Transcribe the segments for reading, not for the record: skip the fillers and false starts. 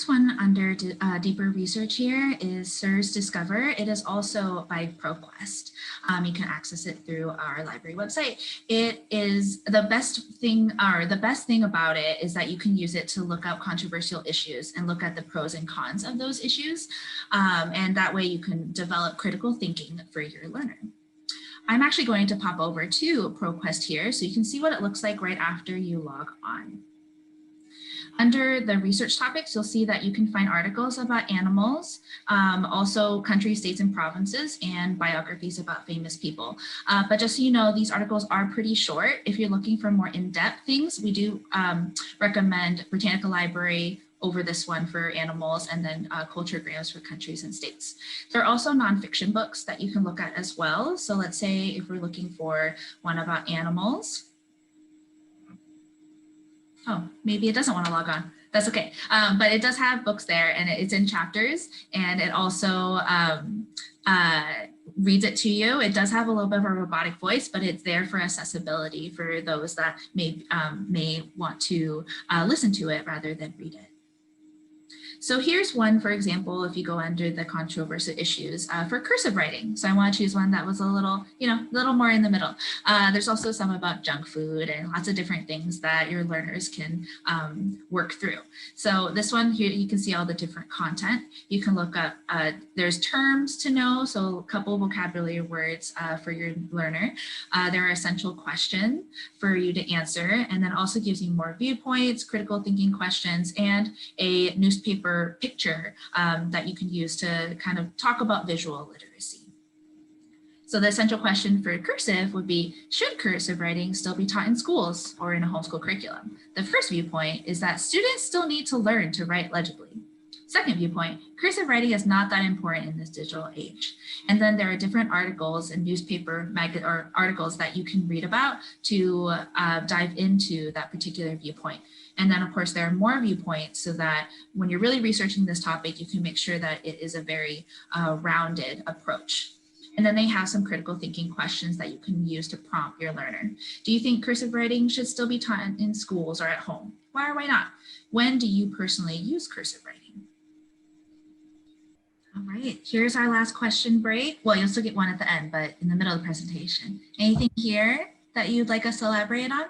This one under deeper research here is SIRS Discover. It is also by ProQuest. You can access it through our library website. It is the best thing about it is that you can use it to look up controversial issues and look at the pros and cons of those issues. And that way you can develop critical thinking for your learner. I'm actually going to pop over to ProQuest here so you can see what it looks like right after you log on. Under the research topics, you'll see that you can find articles about animals, also countries, states, and provinces, and biographies about famous people. But just so you know, these articles are pretty short. If you're looking for more in-depth things, we do recommend Britannica Library over this one for animals, and then Culturegrams for countries and states. There are also nonfiction books that you can look at as well. So let's say if we're looking for one about animals, oh, maybe it doesn't want to log on. That's okay. But it does have books there and it's in chapters, and it also reads it to you. It does have a little bit of a robotic voice, but it's there for accessibility for those that may want to listen to it rather than read it. So here's one, for example, if you go under the controversial issues for cursive writing. So I want to choose one that was a little, little more in the middle. There's also some about junk food and lots of different things that your learners can work through. So this one here, you can see all the different content. You can look up, there's terms to know, so a couple vocabulary words for your learner. There are essential questions for you to answer, and then also gives you more viewpoints, critical thinking questions, and a newspaper picture that you can use to kind of talk about visual literacy. So the essential question for cursive would be, should cursive writing still be taught in schools or in a homeschool curriculum? The first viewpoint is that students still need to learn to write legibly. Second viewpoint, cursive writing is not that important in this digital age. And then there are different articles and newspaper or articles that you can read about to dive into that particular viewpoint. And then of course there are more viewpoints so that when you're really researching this topic, you can make sure that it is a very rounded approach. And then they have some critical thinking questions that you can use to prompt your learner. Do you think cursive writing should still be taught in schools or at home? Why or why not? When do you personally use cursive writing? All right, here's our last question break. Well, you'll still get one at the end, but in the middle of the presentation. Anything here that you'd like us to elaborate on?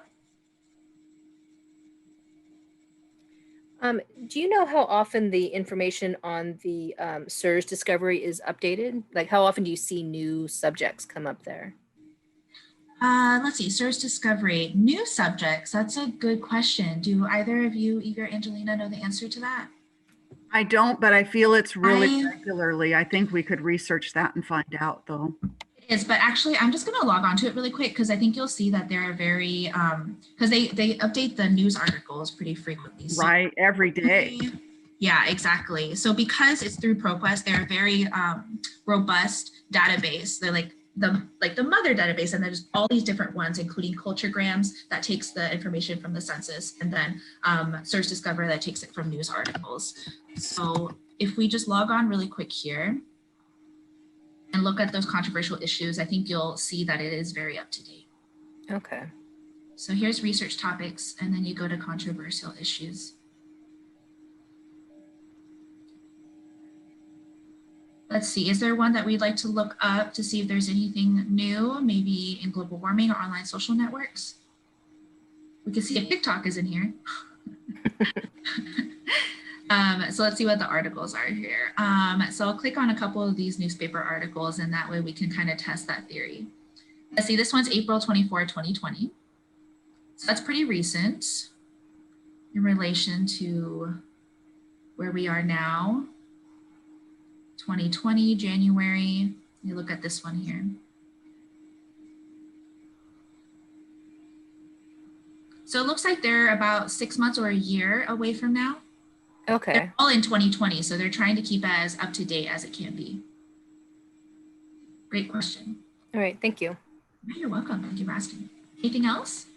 Do you know how often the information on the SIRS discovery is updated? Like how often do you see new subjects come up there? Let's see, SIRS discovery, new subjects. That's a good question. Do either of you, Eva or Angelina, know the answer to that? I don't, but I feel it's really regularly. I think we could research that and find out though. It is, but actually I'm just going to log on to it really quick because I think you'll see that they're very, because they update the news articles pretty frequently. So right, every day. Yeah, exactly. So because it's through ProQuest, they're a very robust database. They're like the mother database, and there's all these different ones, including Culturegrams that takes the information from the census, and then SIRS Discover that takes it from news articles. So if we just log on really quick here and look at those controversial issues, I think you'll see that it is very up to date. Okay. So here's research topics, and then you go to controversial issues. Let's see, is there one that we'd like to look up to see if there's anything new, maybe in global warming or online social networks? We can see if TikTok is in here. So let's see what the articles are here. So I'll click on a couple of these newspaper articles, and that way we can kind of test that theory. Let's see, this one's April 24, 2020. So that's pretty recent in relation to where we are now. 2020, January. You look at this one here. So it looks like they're about 6 months or a year away from now. Okay. They're all in 2020, so they're trying to keep it as up to date as it can be. Great question. All right, thank you. You're welcome. Thank you for asking. Anything else?